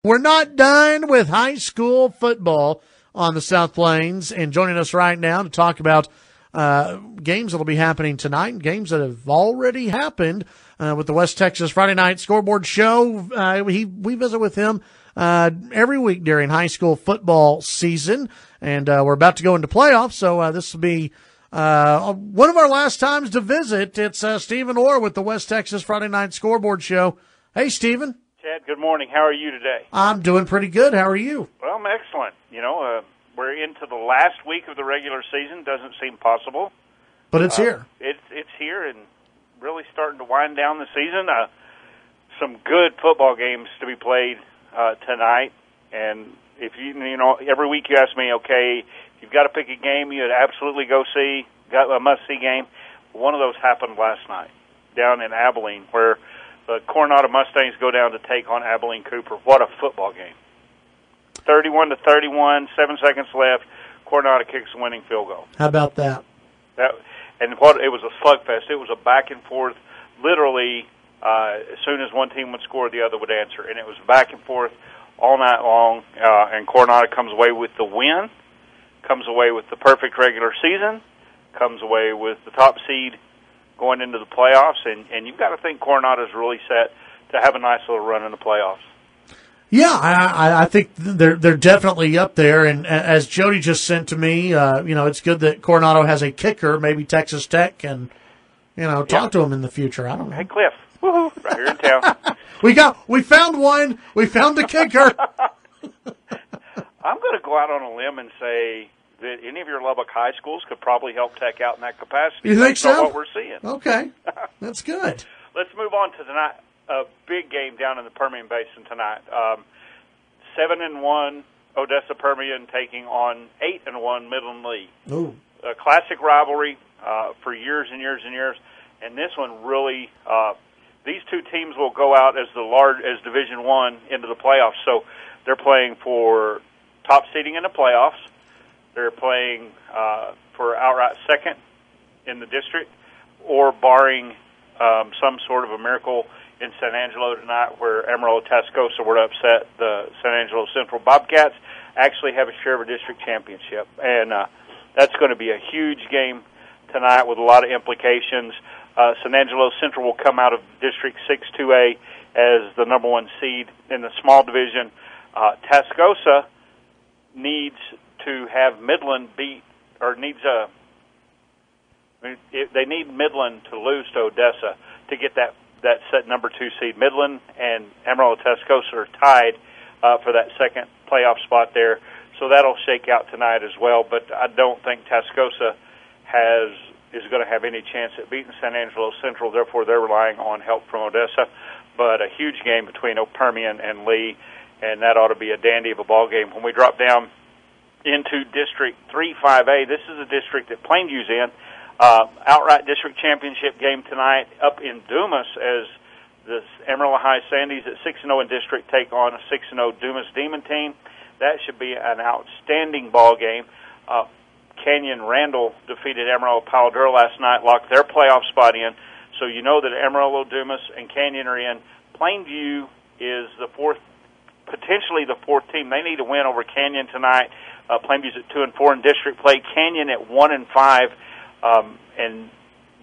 We're not done with high school football on the South Plains, and joining us right now to talk about games that will be happening tonight, games that have already happened with the West Texas Friday Night Scoreboard Show. We visit with him every week during high school football season, and we're about to go into playoffs, so this will be one of our last times to visit. It's Stephen Orr with the West Texas Friday Night Scoreboard Show. Hey, Stephen. Chad, good morning. How are you today? I'm doing pretty good. How are you? Well, I'm excellent. We're into the last week of the regular season. Doesn't seem possible. But it's here. It's here and really starting to wind down the season. Some good football games to be played tonight. And if every week you ask me, okay, if you've got to pick a game you'd absolutely go see, got a must-see game. One of those happened last night down in Abilene, where the Coronado Mustangs go down to take on Abilene Cooper. What a football game. 31-31, 7 seconds left. Coronado kicks the winning field goal. How about that? It was a slugfest. It was a back and forth. Literally, as soon as one team would score, the other would answer. And it was back and forth all night long. And Coronado comes away with the win, comes away with the perfect regular season, comes away with the top seed going into the playoffs, and you've got to think Coronado's really set to have a nice little run in the playoffs. Yeah, I think they're definitely up there, and as Jody just sent to me, it's good that Coronado has a kicker. Maybe Texas Tech can, talk to him in the future. I don't know. Hey, Cliff, woohoo, right here in town. We found one. We found the kicker. I'm going to go out on a limb and say that any of your Lubbock high schools could probably help Tech out in that capacity. You think so? What we're seeing. Okay, that's good. Let's move on to tonight. A big game down in the Permian Basin tonight. 7-1 Odessa Permian taking on 8-1 Midland Lee. Ooh. A classic rivalry for years and years and years. And this one really, these two teams will go out as Division I into the playoffs. So they're playing for top seeding in the playoffs. They're playing for outright second in the district, or barring some sort of a miracle in San Angelo tonight, where Amarillo Tascosa were to upset the San Angelo Central Bobcats, actually have a share of a district championship. And that's going to be a huge game tonight with a lot of implications. San Angelo Central will come out of District 6-2A as the number one seed in the small division. Tascosa needs to have Midland beat, or they need Midland to lose to Odessa to get that set number 2 seed. Midland and Amarillo Tascosa are tied for that second playoff spot there, so that'll shake out tonight as well. But I don't think Tascosa is going to have any chance at beating San Angelo Central. Therefore, they're relying on help from Odessa. But a huge game between Permian and Lee, and that ought to be a dandy of a ball game. When we drop down into District 3-5A, this is a district that Plainview's in. Outright district championship game tonight up in Dumas as the Amarillo High Sandies at 6-0 in district take on a 6-0 Dumas Demon team. That should be an outstanding ball game. Canyon Randall defeated Amarillo Paladura last night, locked their playoff spot in. So you know that Amarillo, Dumas, and Canyon are in. Plainview is potentially the fourth team. They need to win over Canyon tonight. Plainview's at 2-4 in district play. Canyon at 1-5. And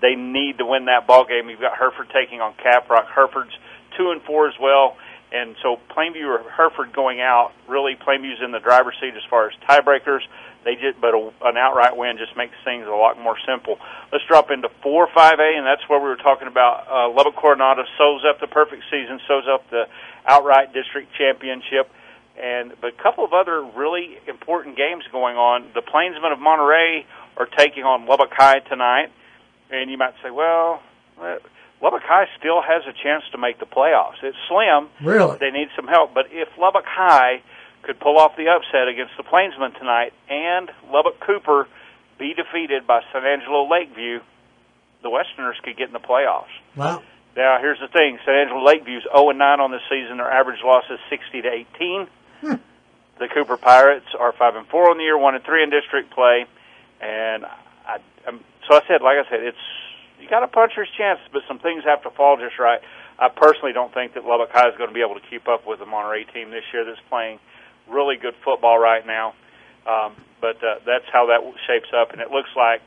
they need to win that ball game. You've got Hereford taking on Caprock. Hereford's 2-4 as well, and so Plainview or Hereford going out. Really, Plainview's in the driver's seat as far as tiebreakers. But an outright win just makes things a lot more simple. Let's drop into 4-5A, and that's where we were talking about Lubbock Coronado sews up the perfect season, sews up the outright district championship. But a couple of other really important games going on. The Plainsmen of Monterey are taking on Lubbock High tonight. And you might say, well, Lubbock High still has a chance to make the playoffs. It's slim. Really? They need some help. But if Lubbock High could pull off the upset against the Plainsmen tonight and Lubbock Cooper be defeated by San Angelo Lakeview, the Westerners could get in the playoffs. Wow. Now, here's the thing. San Angelo Lakeview's 0-9 on the season. Their average loss is 60-18. The Cooper Pirates are 5-4 on the year, 1-3 in district play. And like I said, you got a puncher's chance, but some things have to fall just right. I personally don't think that Lubbock High is going to be able to keep up with the Monterey team this year that's playing really good football right now. But that's how that shapes up, and it looks like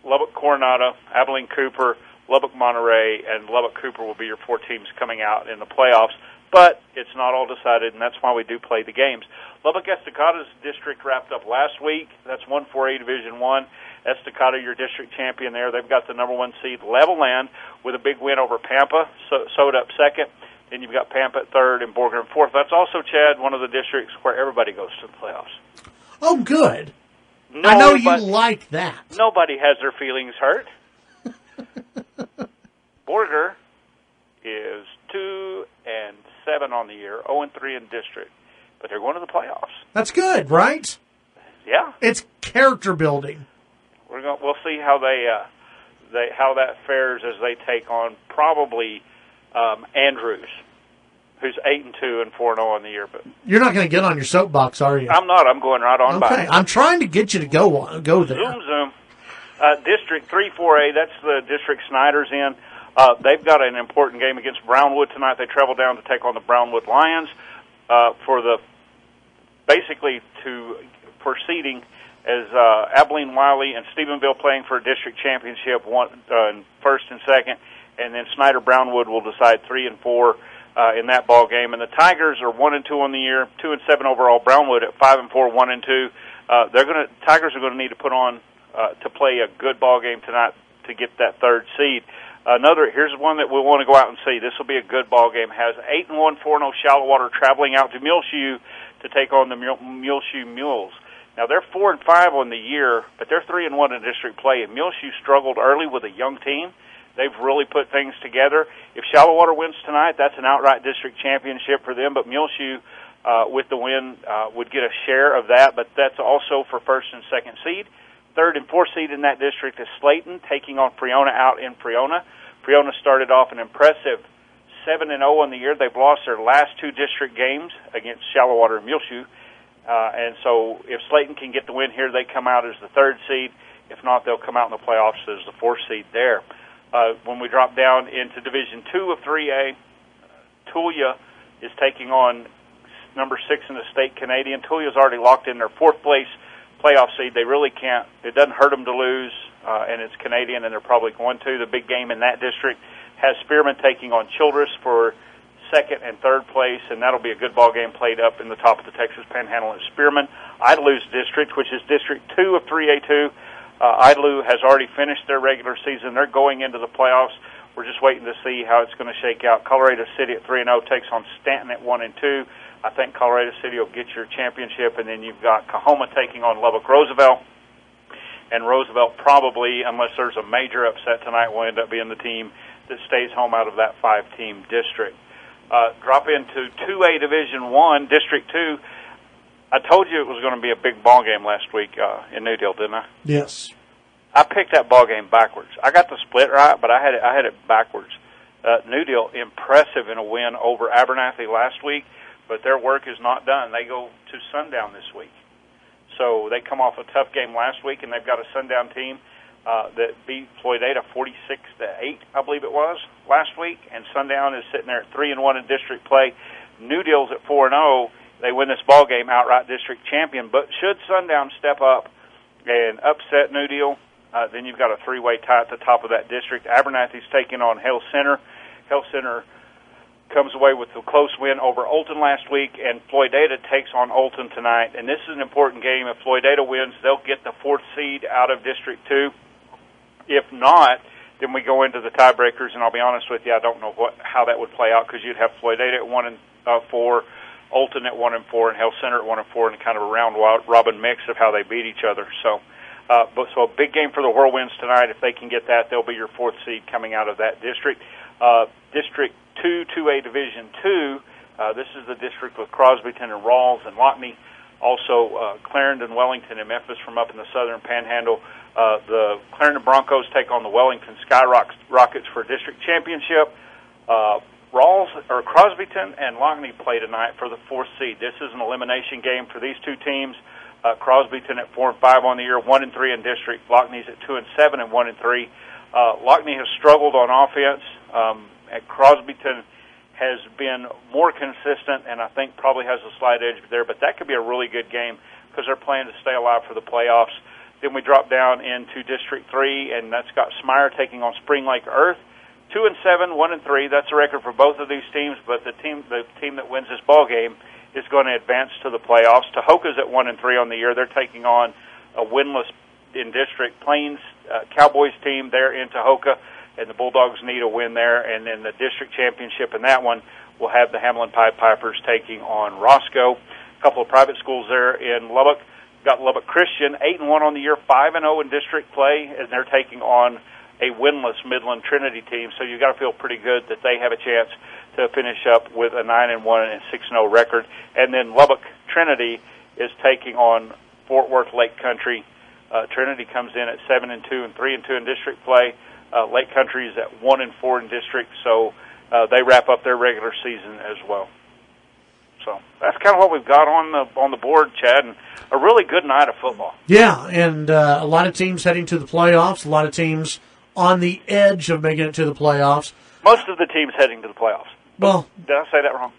Lubbock Coronado, Abilene Cooper, Lubbock Monterey, and Lubbock Cooper will be your 4 teams coming out in the playoffs. But it's not all decided, and that's why we do play the games. Lubbock Estacada's district wrapped up last week. That's 1-4A Division I. Estacada, your district champion there. They've got the number 1 seed, Levelland, with a big win over Pampa, sewed up second. Then you've got Pampa at third and Borger in fourth. That's also, Chad, one of the districts where everybody goes to the playoffs. Oh, good. I know you like that. Nobody has their feelings hurt. Borger is 2-7 on the year, 0-3 in district, but they're going to the playoffs. That's good, right? Yeah, it's character building. We'll see how how that fares as they take on probably Andrews, who's 8-2 and 4-0 on the year. But you're not going to get on your soapbox, are you? I'm not. I'm going right on by. Okay, I'm trying to get you to go there. Zoom. District 3-4A, that's the district Snyder's in. They've got an important game against Brownwood tonight. They travel down to take on the Brownwood Lions for seeding as Abilene Wiley and Stephenville playing for a district championship, first and second, and then Snyder Brownwood will decide 3 and 4 in that ball game. And the Tigers are 1-2 on the year, 2-7 overall. Brownwood at 5-4, 1-2. Tigers are going to need to put on to play a good ball game tonight to get that third seed. Here's one that we want to go out and see. This will be a good ball game. Has 8-1, 4-0 Shallow Water traveling out to Muleshoe to take on the Muleshoe Mules. Now they're 4-5 on the year, but they're 3-1 in district play. And Muleshoe struggled early with a young team. They've really put things together. If Shallow Water wins tonight, that's an outright district championship for them. But Muleshoe, with the win, would get a share of that. But that's also for first and second seed. Third and fourth seed in that district is Slayton, taking on Freona out in Freona. Freona started off an impressive 7-0 on the year. They've lost their last 2 district games against Shallow Water and Muleshoe. And so if Slayton can get the win here, they come out as the third seed. If not, they'll come out in the playoffs as the fourth seed there. When we drop down into Division 2 of 3A, Tulia is taking on number 6 in the state, Canadian. Tulia's already locked in their fourth place playoff seed. They really can't. It doesn't hurt them to lose, and it's Canadian, and they're probably going to. The big game in that district has Spearman taking on Childress for second and third place, and that'll be a good ball game played up in the top of the Texas Panhandle at Spearman. Idalou's district, which is District 2 of 3A2, Idalou has already finished their regular season. They're going into the playoffs. We're just waiting to see how it's going to shake out. Colorado City at 3-0 takes on Stanton at 1-2. I think Colorado City will get your championship, and then you've got Coahoma taking on Lubbock Roosevelt. And Roosevelt probably, unless there's a major upset tonight, will end up being the team that stays home out of that 5-team district. Drop into 2A Division 1, District 2. I told you it was going to be a big ball game last week in New Deal, didn't I? Yes. I picked that ball game backwards. I got the split right, but I had it backwards. New Deal, impressive in a win over Abernathy last week, but their work is not done. They go to Sundown this week. So they come off a tough game last week, and they've got a Sundown team that beat Floydada 46-8, I believe it was, last week. And Sundown is sitting there at 3-1 in district play. New Deal's at 4-0. They win this ball game, outright district champion. But should Sundown step up and upset New Deal, then you've got a 3-way tie at the top of that district. Abernathy's taking on Hale Center. Hale Center comes away with a close win over Olton last week, and Floydada takes on Olton tonight. And this is an important game. If Floydada wins, they'll get the fourth seed out of District 2. If not, then we go into the tiebreakers, and I'll be honest with you, I don't know how that would play out, because you'd have Floydada at 1-4, Olton at 1-4, and Hale Center at 1-4, and kind of a round-robin mix of how they beat each other. So a big game for the Whirlwinds tonight. If they can get that, they'll be your fourth seed coming out of that district. District 2, 2A Division 2, this is the district with Crosbyton and Rawls and Lockney. Also, Clarendon, Wellington, and Memphis from up in the southern panhandle. The Clarendon Broncos take on the Wellington Sky Rockets for district championship. Crosbyton and Lockney play tonight for the fourth seed. This is an elimination game for these two teams. Crosbyton at 4-5 on the year, 1-3 in district. Lockney's at 2-7 and 1-3. Lockney has struggled on offense. Crosbyton has been more consistent, and I think probably has a slight edge there, but that could be a really good game because they're playing to stay alive for the playoffs. Then we drop down into District 3, and that's got Smyre taking on Spring Lake Earth. 2-7, 1-3. That's a record for both of these teams, but the team that wins this ball game is going to advance to the playoffs. Tahoka's at 1-3 on the year. They're taking on a winless in District Plains Cowboys team there in Tahoka, and the Bulldogs need a win there. And then the district championship in that one will have the Hamlin Pied Pipers taking on Roscoe. A couple of private schools there in Lubbock. Got Lubbock Christian, 8-1 on the year, 5-0 in district play, and they're taking on a winless Midland Trinity team. So you've got to feel pretty good that they have a chance to finish up with a 9-1 and 6-0 record. And then Lubbock Trinity is taking on Fort Worth Lake Country. Trinity comes in at 7-2 and 3-2 in district play. Lake Country is at 1-4 in district, so they wrap up their regular season as well. So that's kind of what we've got on the board, Chad, and a really good night of football. Yeah, and a lot of teams heading to the playoffs, a lot of teams on the edge of making it to the playoffs. Most of the teams heading to the playoffs. Well, did I say that wrong?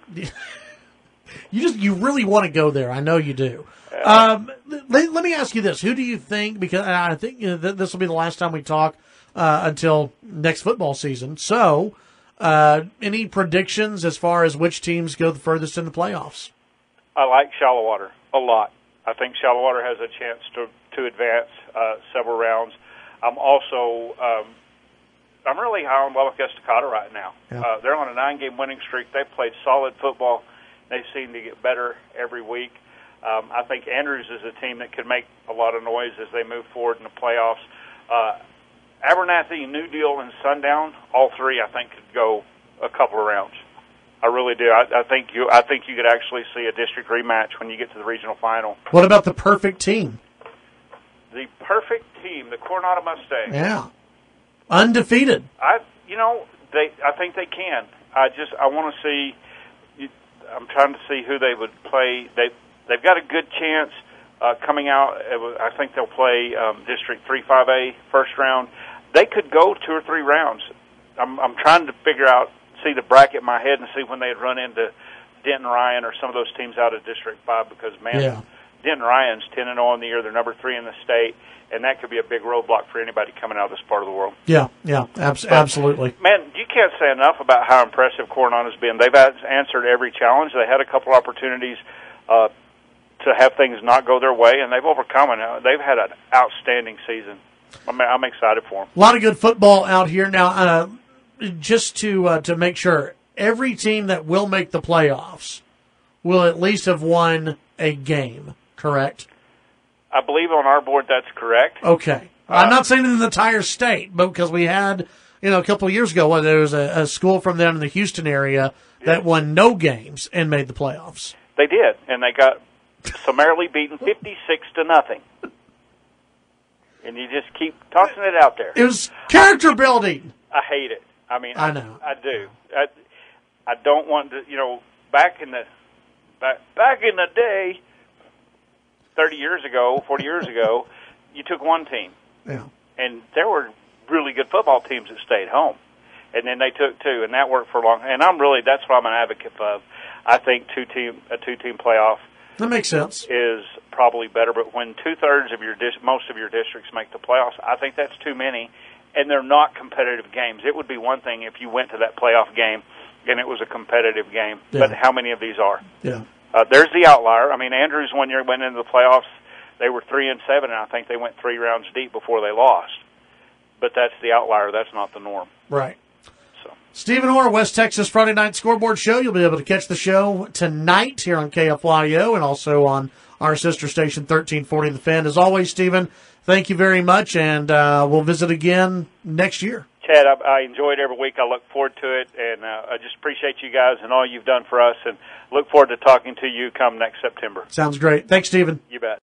You really want to go there. I know you do. Let me ask you this: who do you think? Because I think this will be the last time we talk until next football season. So, any predictions as far as which teams go the furthest in the playoffs? I like Shallowater a lot. I think Shallowater has a chance to advance several rounds. I'm also I'm really high on Lubbock Estacado right now. Yeah. They're on a 9-game winning streak. They've played solid football. They seem to get better every week. I think Andrews is a team that could make a lot of noise as they move forward in the playoffs. Abernathy, New Deal, and Sundown, all three I think could go a couple of rounds. I really do. I think you could actually see a district rematch when you get to the regional final. What about the perfect team? The perfect team, the Coronado Mustangs. Yeah, undefeated. I think they can. I want to see. I'm trying to see who they would play. They've got a good chance coming out. I think they'll play District 3-5A first round. They could go 2 or 3 rounds. I'm trying to see the bracket in my head and see when they'd run into Denton Ryan or some of those teams out of District 5 because, man, yeah. Denton Ryan's 10-0 on the year. They're number 3 in the state, and that could be a big roadblock for anybody coming out of this part of the world. Yeah, absolutely. Man, you can't say enough about how impressive Coronado's been. They've answered every challenge. They had a couple opportunities to have things not go their way, and they've overcome it. They've had an outstanding season. I'm excited for them. A lot of good football out here. Now, just to make sure, every team that will make the playoffs will at least have won a game, correct? I believe on our board that's correct. Okay. I'm not saying in the entire state, but because we had, a couple of years ago, there was a school from down in the Houston area that won no games and made the playoffs. They did, and they got summarily beaten 56-0. And you just keep tossing it out there. It was character building. I hate it. I mean, I know. I do. I don't want to. Back in the day, 30 years ago, 40 years ago, you took one team. Yeah. And there were really good football teams that stayed home. And then they took 2, and that worked for a long time. And that's what I'm an advocate of. I think a two-team playoff that makes sense. Is probably better. But when 2/3 of most of your districts make the playoffs, I think that's too many, and they're not competitive games. It would be one thing if you went to that playoff game and it was a competitive game, but how many of these are? Yeah. There's the outlier. I mean, Andrews one year went into the playoffs. They were 3-7, and I think they went 3 rounds deep before they lost. But that's the outlier. That's not the norm. Right. Stephen Orr, West Texas Friday Night Scoreboard Show. You'll be able to catch the show tonight here on KFYO and also on our sister station 1340 The Fan. As always, Stephen, thank you very much, and we'll visit again next year. Chad, I enjoy it every week. I look forward to it, and I just appreciate you guys and all you've done for us, and look forward to talking to you come next September. Sounds great. Thanks, Stephen. You bet.